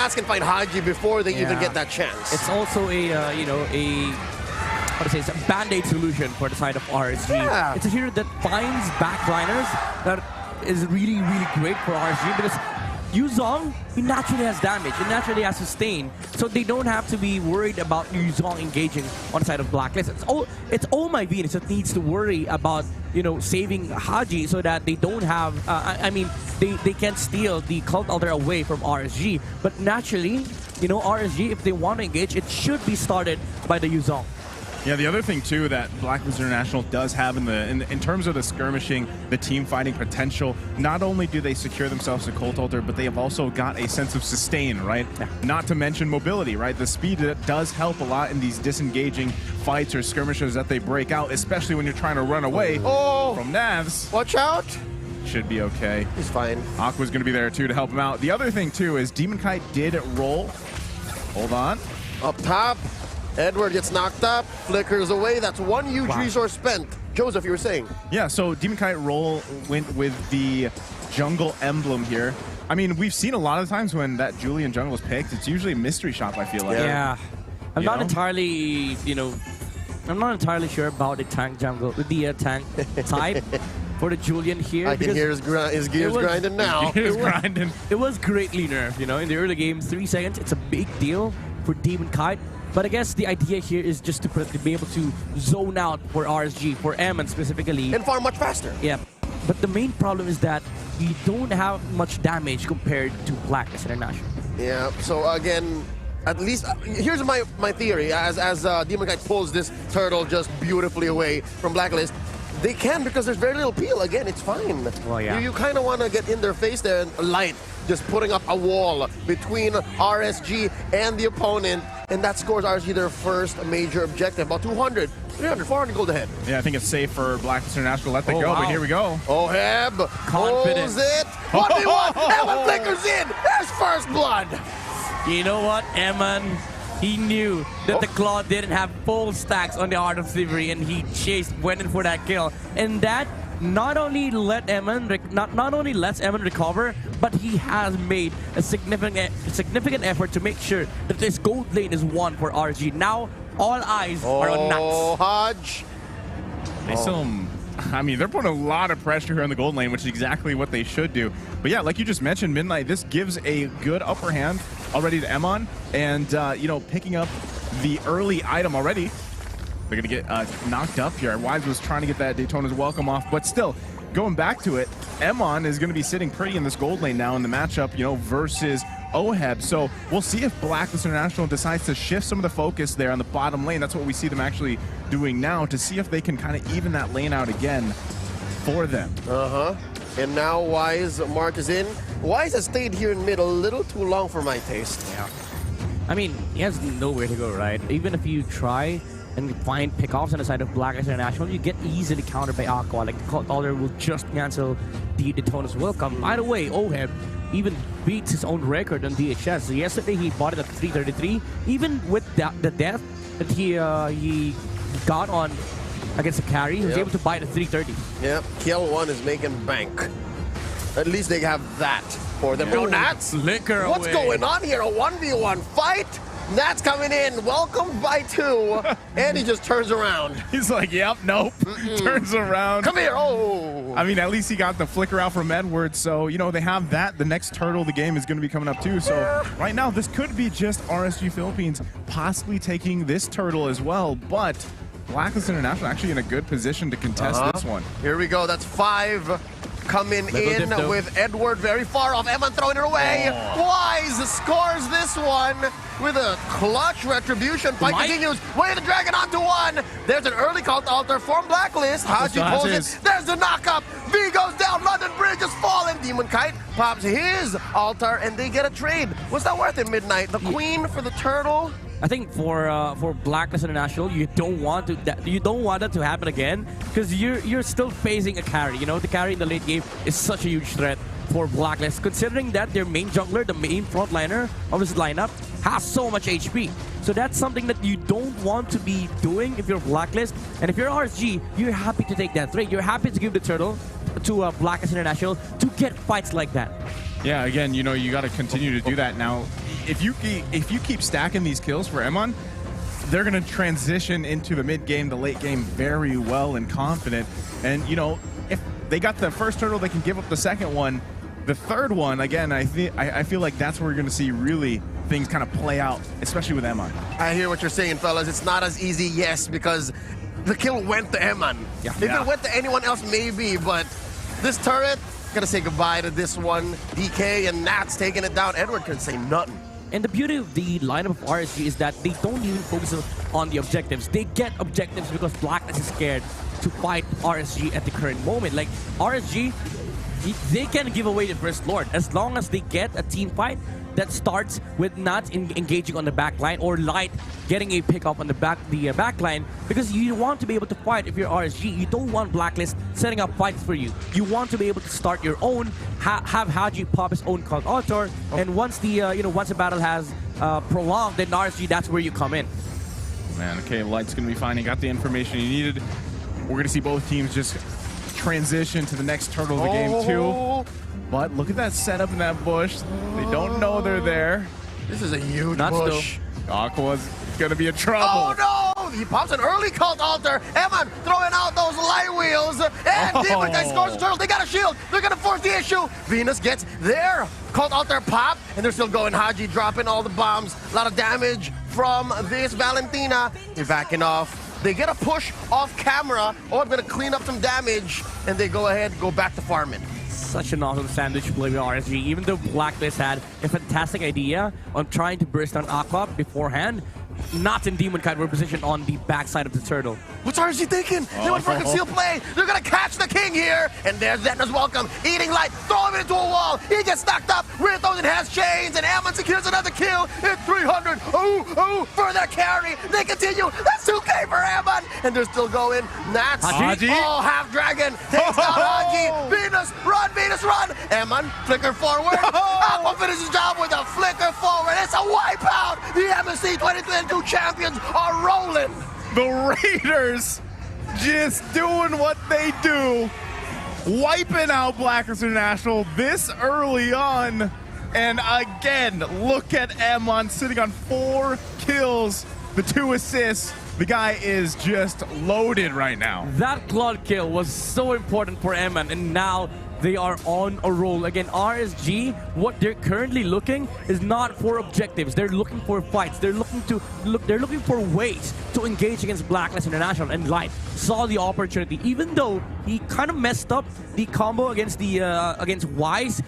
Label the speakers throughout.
Speaker 1: Nats can find Haji before they even get that chance.
Speaker 2: It's also a, you know, it's a band-aid solution for the side of RSG.
Speaker 1: Yeah.
Speaker 2: It's a hero that finds backliners that is really, really great for RSG because Yuzong, he naturally has damage, he naturally has sustain, so they don't have to be worried about Yuzong engaging on the side of Blacklist. It's all my Venus that needs to worry about, you know, saving Haji so that they don't have, I mean, they can't steal the Cult Altar away from RSG. But naturally, you know, RSG, if they want to engage, it should be started by the Yuzong.
Speaker 3: Yeah, the other thing too that Blacklist International does have in terms of the skirmishing, the team fighting potential, not only do they secure themselves a Cult Altar, but they have also got a sense of sustain, right? Yeah. Not to mention mobility, right? The speed that does help a lot in these disengaging fights or skirmishes that they break out, especially when you're trying to run away from Navs.
Speaker 1: Watch out!
Speaker 3: Should be okay.
Speaker 1: He's fine.
Speaker 3: Aqua's going to be there too to help him out. The other thing too is Demon Kite did roll. Hold on.
Speaker 1: Up top. Edward gets knocked up, flickers away. That's one huge resource spent. Joseph, you were saying?
Speaker 3: Yeah, so Demon Kite roll went with the jungle emblem here. I mean, we've seen a lot of times when that Julian jungle is picked, it's usually a mystery shop, I feel like.
Speaker 2: Yeah. I'm not entirely, you know, I'm not entirely sure about the tank jungle, the tank type for the Julian here.
Speaker 1: I can hear his gears grinding now.
Speaker 2: It was greatly nerfed, you know, in the early game, 3 seconds, it's a big deal for Demon Kite. But I guess the idea here is just to be able to zone out for RSG, for Eman specifically.
Speaker 1: And farm much faster.
Speaker 2: Yeah. But the main problem is that you don't have much damage compared to Blacklist International.
Speaker 1: Yeah, so again, at least, here's my theory. As Demon Kite pulls this turtle just beautifully away from Blacklist, they can because there's very little peel. Again, it's fine.
Speaker 2: Well, yeah.
Speaker 1: You kind of want to get in their face there and light, just putting up a wall between RSG and the opponent, and that scores RSG their first major objective. About 200, 300, 400 gold ahead.
Speaker 3: Yeah, I think it's safe for Blacklist International to let that go, but here we go.
Speaker 1: Heb holds it. 1v1, Eman flickers in. There's first blood.
Speaker 2: You know what, Eman? He knew that the Claw didn't have full stacks on the Art of Thievery, and he went in for that kill. And that not only lets Eman recover, but he has made a significant effort to make sure that this gold lane is won for RG. Now all eyes are on Nats.
Speaker 1: Oh, Hodge.
Speaker 3: They still, I mean, they're putting a lot of pressure here on the gold lane, which is exactly what they should do. But yeah, like you just mentioned, Midnight, this gives a good upper hand already to Emon, and you know, picking up the early item already. They're gonna get knocked up here. Wise was trying to get that Daytona's welcome off, but still, going back to it, Emon is gonna be sitting pretty in this gold lane now in the matchup, you know, versus Oheb. So we'll see if Blacklist International decides to shift some of the focus there on the bottom lane. That's what we see them actually doing now, to see if they can kind of even that lane out again for them.
Speaker 1: And now Wise, Mark is in. Wise has stayed here in mid a little too long for my taste.
Speaker 2: Yeah. I mean, he has nowhere to go, right? Even if you try and find pickoffs on the side of Blacklist International, you get easily countered by Aqua. Like, the Cult Altar will just cancel the Daytona's welcome. By the way, Oheb even beats his own record on DHS. So yesterday, he bought it at 333. Even with the death that he got on against the carry, he was able to buy it at 330.
Speaker 1: Yep, Kill 1 is making bank. At least they have that for them. No, Nats! What's going on here? A 1v1 fight? Nats coming in, welcomed by 2, and he just turns around.
Speaker 3: He's like, yep, nope, turns around.
Speaker 1: Come here, oh!
Speaker 3: I mean, at least he got the flicker out from Edward, so, you know, they have that. The next turtle of the game is going to be coming up too, so right now, this could be just RSG Philippines possibly taking this turtle as well, but Blacklist International actually in a good position to contest this one.
Speaker 1: Here we go, that's 5. Coming in with Edward very far off. Eman throwing it away. Wise scores this one with a clutch retribution. Fight continues. Way the dragon onto 1. There's an early Cult Altar from Blacklist. Haji pulls it. There's the knockup. V goes down. London Bridge is falling. Demon Kite pops his altar and they get a trade. Was that worth it, Midnight? The queen for the turtle?
Speaker 2: I think for Blacklist International, you don't want that to happen again, because you're still facing a carry. You know, the carry in the late game is such a huge threat for Blacklist, considering that their main jungler, the main frontliner of this lineup, has so much HP. So that's something that you don't want to be doing if you're Blacklist. And if you're RSG, you're happy to take that trade. You're happy to give the turtle to Blacklist International to get fights like that.
Speaker 3: Yeah, again, you know, you got to continue to do that now. if you keep stacking these kills for Emon, they're going to transition into the mid game, the late game very well and confident. And you know, if they got the first turtle, they can give up the second one. The third one, again, I feel like that's where we're going to see really things kind of play out, especially with Emon.
Speaker 1: I hear what you're saying, fellas. It's not as easy, yes, because the kill went to Emon.
Speaker 2: Yeah.
Speaker 1: If it went to anyone else, maybe, but this turret, gotta say goodbye to this one. DK and Nats taking it down. Edward couldn't say nothing.
Speaker 2: And the beauty of the lineup of RSG is that they don't even focus on the objectives. They get objectives because Blacklist is scared to fight RSG at the current moment. Like, RSG, they can give away the first Lord as long as they get a team fight that starts with not engaging on the back line or Light getting a pickup on the back line, because you want to be able to fight. If you're RSG, you don't want Blacklist setting up fights for you. You want to be able to start your own, have Haji pop his own cult altar, and once the once the battle has prolonged, then RSG, that's where you come in.
Speaker 3: Man, okay, Light's gonna be fine. He got the information he needed. We're gonna see both teams just transition to the next turtle of the game too. But look at that setup in that bush. They don't know they're there.
Speaker 1: This is a huge
Speaker 2: Not
Speaker 1: bush.
Speaker 3: Aqua's gonna be in trouble.
Speaker 1: Oh no! He pops an early cult altar. Emon throwing out those light wheels. And Demon Guy scores the turtle. They got a shield. They're gonna force the issue. Venus gets their cult altar pop. And they're still going. Haji dropping all the bombs. A lot of damage from this Valentina. They're backing off. They get a push off camera. Oh, I'm gonna clean up some damage. And they go ahead, go back to farming.
Speaker 2: Such an awesome sandwich play with RSG. Even though Blacklist had a fantastic idea on trying to burst down Aqua beforehand, Not in Demon Kite were positioned on the backside of the turtle.
Speaker 1: What's RSG thinking? They went for a concealed play. They're gonna catch the king here. And there's Zetna's welcome. Eating light, throw him into a wall. He gets knocked up. With those enhanced chains, and Ammon secures another kill. It's 300. Ooh, for the carry. They continue. That's 2K for Ammon. And they're still going. Nats.
Speaker 3: Haji.
Speaker 1: Oh, half dragon. Takes down Haji. Venus, run. Ammon, flicker forward. Aqua finishes the job with a flicker forward. It's a wipeout. The Msc 23-2 champions are rolling.
Speaker 3: The Raiders just doing what they do, wiping out Blacklist International this early on. And again, look at Ammon sitting on 4 kills, the 2 assists. The guy is just loaded right now.
Speaker 2: That Claude kill was so important for Ammon, and now they are on a roll. Again, RSG, what they're currently looking is not for objectives. They're looking for fights. They're looking for ways to engage against Blacklist International, and Light saw the opportunity. Even though he kind of messed up the combo against Wise,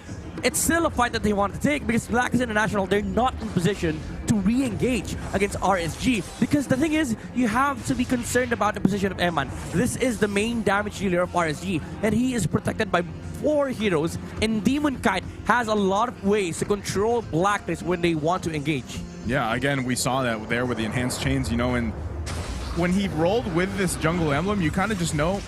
Speaker 2: it's still a fight that they want to take, because Blacklist International, they're not in position to re-engage against RSG. Because the thing is, you have to be concerned about the position of Eman. This is the main damage dealer of RSG, and he is protected by 4 heroes, and Demon Kite has a lot of ways to control Blacklist when they want to engage.
Speaker 3: Yeah, again, we saw that there with the enhanced chains, you know, and when he rolled with this jungle emblem, you kind of just know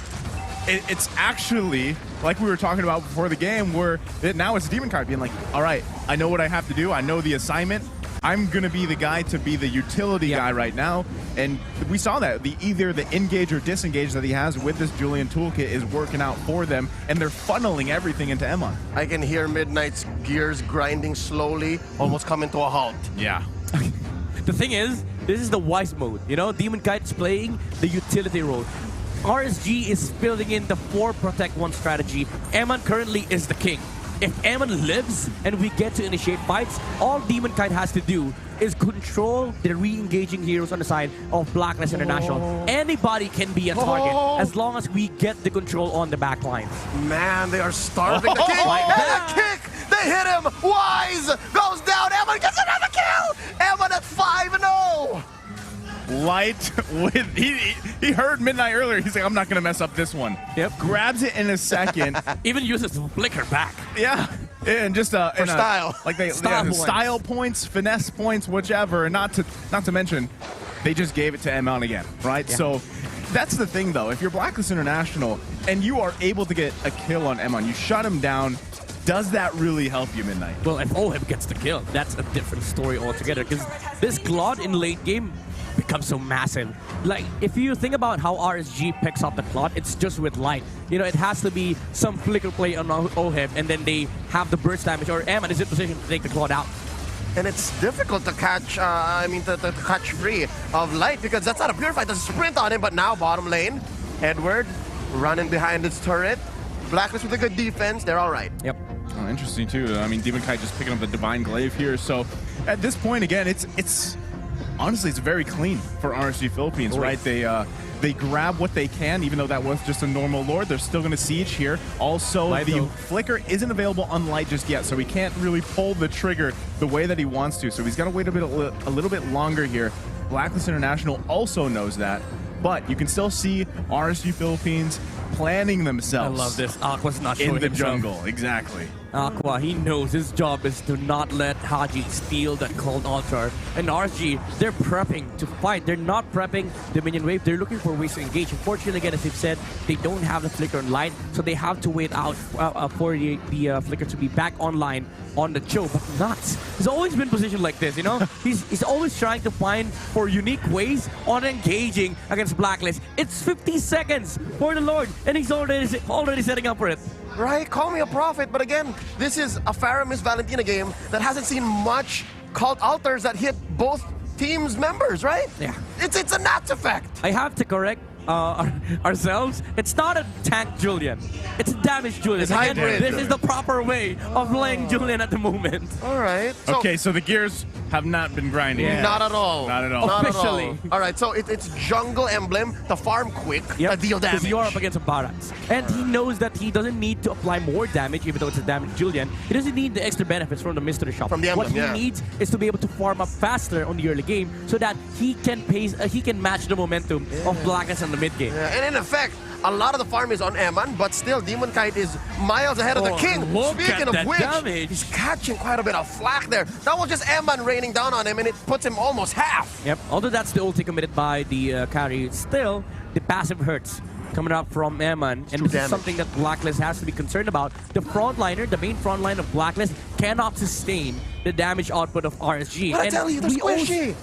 Speaker 3: it's actually, like we were talking about before the game, where now it's Demon Kite being like, all right, I know what I have to do. I know the assignment. I'm going to be the guy to be the utility guy right now. And we saw that. Either the engage or disengage that he has with this Julian toolkit is working out for them, and they're funneling everything into Emon.
Speaker 1: I can hear Midnight's gears grinding slowly, almost coming to a halt.
Speaker 3: Yeah.
Speaker 2: The thing is, this is the Wise mode. You know, Demon Kite is playing the utility role. RSG is building in the 4 protect 1 strategy. Ammon currently is the king. If Ammon lives and we get to initiate fights, all Demon Kite has to do is control the re-engaging heroes on the side of Blacklist International. Anybody can be a target as long as we get the control on the back lines.
Speaker 1: Man, they are starving the king. And a kick! They hit him! Wise goes down. Ammon gets another kill! Ammon at 5-0!
Speaker 3: Light with he heard Midnight earlier. He's like, I'm not gonna mess up this one.
Speaker 2: Yep.
Speaker 3: Grabs it in a second.
Speaker 2: Even uses flicker back.
Speaker 3: Yeah. And just for
Speaker 1: style.
Speaker 3: Like style points, finesse points, whichever. And not to mention, they just gave it to Ammon again, right? Yeah. So that's the thing though. If you're Blacklist International and you are able to get a kill on Ammon, you shut him down. Does that really help you, Midnight?
Speaker 2: Well, if Oheb gets the kill, that's a different story altogether, because this Claude in late game becomes so massive. Like, if you think about how RSG picks up the Claude, it's just with Light. You know, it has to be some flicker play on Oheb, and then they have the burst damage, or Ammon is in position to take the Claude out.
Speaker 1: And it's difficult to catch, to catch free of Light because that's not a purified. There's a sprint on him, but now bottom lane, Edward running behind his turret. Blacklist with a good defense. They're all right.
Speaker 2: Yep.
Speaker 3: Oh, interesting too. I mean, Demon Kite just picking up the Divine Glaive here. So at this point, again, it's honestly it's very clean for RSG Philippines, right? They grab what they can, even though that was just a normal Lord. They're still going to siege here. Also, the Flicker isn't available on Light just yet, so he can't really pull the trigger the way that he wants to. So he's got to wait a little bit longer here. Blacklist International also knows that, but you can still see RSG Philippines planning themselves.
Speaker 2: I love this. Aqua's not
Speaker 3: in
Speaker 2: showing
Speaker 3: the
Speaker 2: himself.
Speaker 3: jungle. Exactly.
Speaker 2: Aqua, he knows his job is to not let Haji steal that cold altar. And RSG, they're prepping to fight. They're not prepping the minion wave. They're looking for ways to engage. Unfortunately, again, as they've said, they don't have the Flicker on Light, so they have to wait out for the Flicker to be back online on the Cho. But Nuts, he's always been positioned like this, you know? he's always trying to find for unique ways on engaging against Blacklist. It's 50 seconds for the Lord, and he's already setting up for it.
Speaker 1: Right? Call me a prophet, but again, this is a Faramis Valentina game that hasn't seen much cult altars that hit both teams' members, right?
Speaker 2: Yeah.
Speaker 1: It's a Nats effect.
Speaker 2: I have to correct ourselves. It's not a tank Julian. It's a damage Julian.
Speaker 1: It's
Speaker 2: Again,
Speaker 1: hybrid.
Speaker 2: this is the proper way of playing Julian at the moment.
Speaker 1: All right. So,
Speaker 3: Okay, so the gears have not been grinding.
Speaker 2: Yeah.
Speaker 1: Not at all.
Speaker 3: Not at all.
Speaker 1: Not
Speaker 2: Officially.
Speaker 1: at all. All right, so it's jungle emblem to farm quick, to deal damage.
Speaker 2: Because you're up against a Barats. And he knows that he doesn't need to apply more damage, even though it's a damage Julian. He doesn't need the extra benefits from the mystery shop.
Speaker 1: From the emblem,
Speaker 2: what he needs is to be able to farm up faster on the early game so that he can match the momentum of Blacklist in the mid game.
Speaker 1: Yeah, and in effect, a lot of the farm is on Eman, but still Demon Kite is miles ahead of the king.
Speaker 2: Look
Speaker 1: Speaking
Speaker 2: at
Speaker 1: of
Speaker 2: that
Speaker 1: which,
Speaker 2: damage.
Speaker 1: he's catching quite a bit of flack there. That was just Eman raining down on him, and it puts him almost half.
Speaker 2: Yep, although that's the ulti committed by the carry, still, the passive hurts coming up from Eman, and this is something that Blacklist has to be concerned about. The frontliner, the main frontline of Blacklist, cannot sustain the damage output of RSG.
Speaker 1: But I tell you, they're squishy.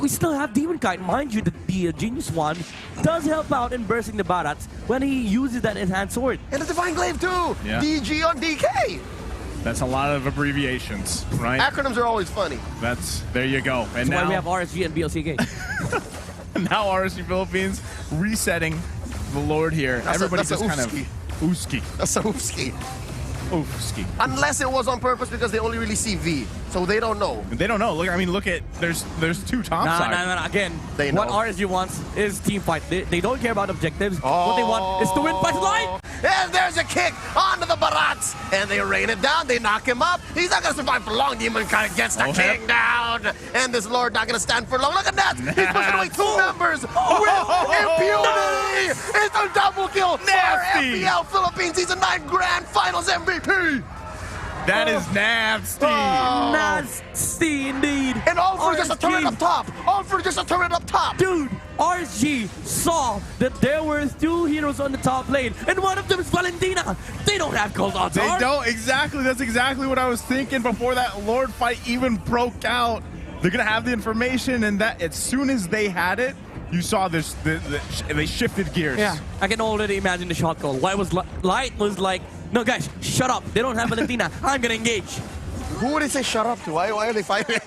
Speaker 2: We still have Demon Kite. Mind you, the Genius One does help out in bursting the Barats when he uses that enhanced sword.
Speaker 1: And the Divine Glaive too!
Speaker 3: Yeah.
Speaker 1: DG on DK!
Speaker 3: That's a lot of abbreviations, right?
Speaker 1: Acronyms are always funny.
Speaker 3: There you go. And
Speaker 2: That's
Speaker 3: now
Speaker 2: why we have RSG and BLCK.
Speaker 3: now RSG Philippines resetting the Lord here. Everybody's just kind of ooski.
Speaker 1: That's a oofski.
Speaker 3: Oofski.
Speaker 1: Unless it was on purpose because they only really see V, so they don't know.
Speaker 3: They don't know. Look at there's two top side.
Speaker 2: No. Again,
Speaker 1: They
Speaker 2: what
Speaker 1: know.
Speaker 2: RSG wants is team fight. They don't care about objectives. What they want is to win by Light.
Speaker 1: And there's a kick onto the Barats, and they rain it down. They knock him up. He's not gonna survive for long. Demon kind of gets the king down, and this Lord not gonna stand for long. Look at that! He's pushing away two members with impunity. It's a double kill for
Speaker 3: Nasty.
Speaker 1: FPL Philippines Season 9 Grand Finals MVP.
Speaker 3: That is nasty.
Speaker 2: Nasty indeed.
Speaker 1: And all for just a
Speaker 2: RSG.
Speaker 1: turret up top. All for just a turret up top.
Speaker 2: Dude, RSG saw that there were two heroes on the top lane, and one of them is Valentina. They don't have gold odds.
Speaker 3: They don't exactly. That's exactly what I was thinking before that Lord fight even broke out. They're gonna have the information, and that as soon as they had it, you saw this. They shifted gears.
Speaker 2: Yeah, I can already imagine the shot call. Light was like, no guys, shut up. They don't have Valentina. I'm gonna engage.
Speaker 1: Who would they say shut up to? Why are they fighting?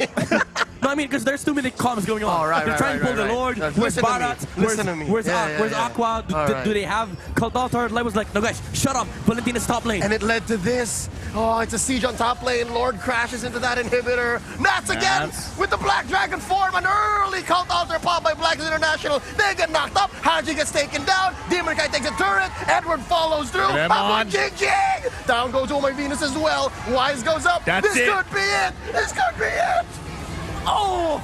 Speaker 2: No, I mean, because there's too many comms going on.
Speaker 1: Oh, right,
Speaker 2: They're trying to pull the Lord.
Speaker 1: Right.
Speaker 2: Where's
Speaker 1: Listen to me.
Speaker 2: Barats?
Speaker 1: Listen to me.
Speaker 2: Where's
Speaker 1: Yeah.
Speaker 2: Aqua?
Speaker 1: Right.
Speaker 2: Do they have Cult Altar? Light was like, no guys, shut up. Valentina's top lane.
Speaker 1: And it led to this. Oh, it's a siege on top lane. Lord crashes into that inhibitor. Nats again with the Black Dragon form. An early Cult Altar pop by Black International. They get knocked up. Haji gets taken down. Demon Kite takes a turret. Edward follows through. Jing! Down goes Oh My Venus as well. Wise goes up.
Speaker 3: That's
Speaker 1: this
Speaker 3: it.
Speaker 1: could be it. This could be it.
Speaker 2: Oh!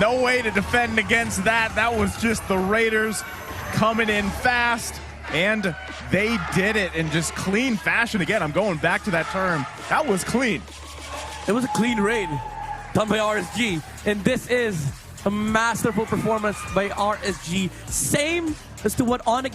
Speaker 3: No way to defend against that. That was just the Raiders coming in fast, and they did it in just clean fashion. Again, I'm going back to that term. That was clean.
Speaker 2: It was a clean raid done by RSG, and this is a masterful performance by RSG. Same as to what onic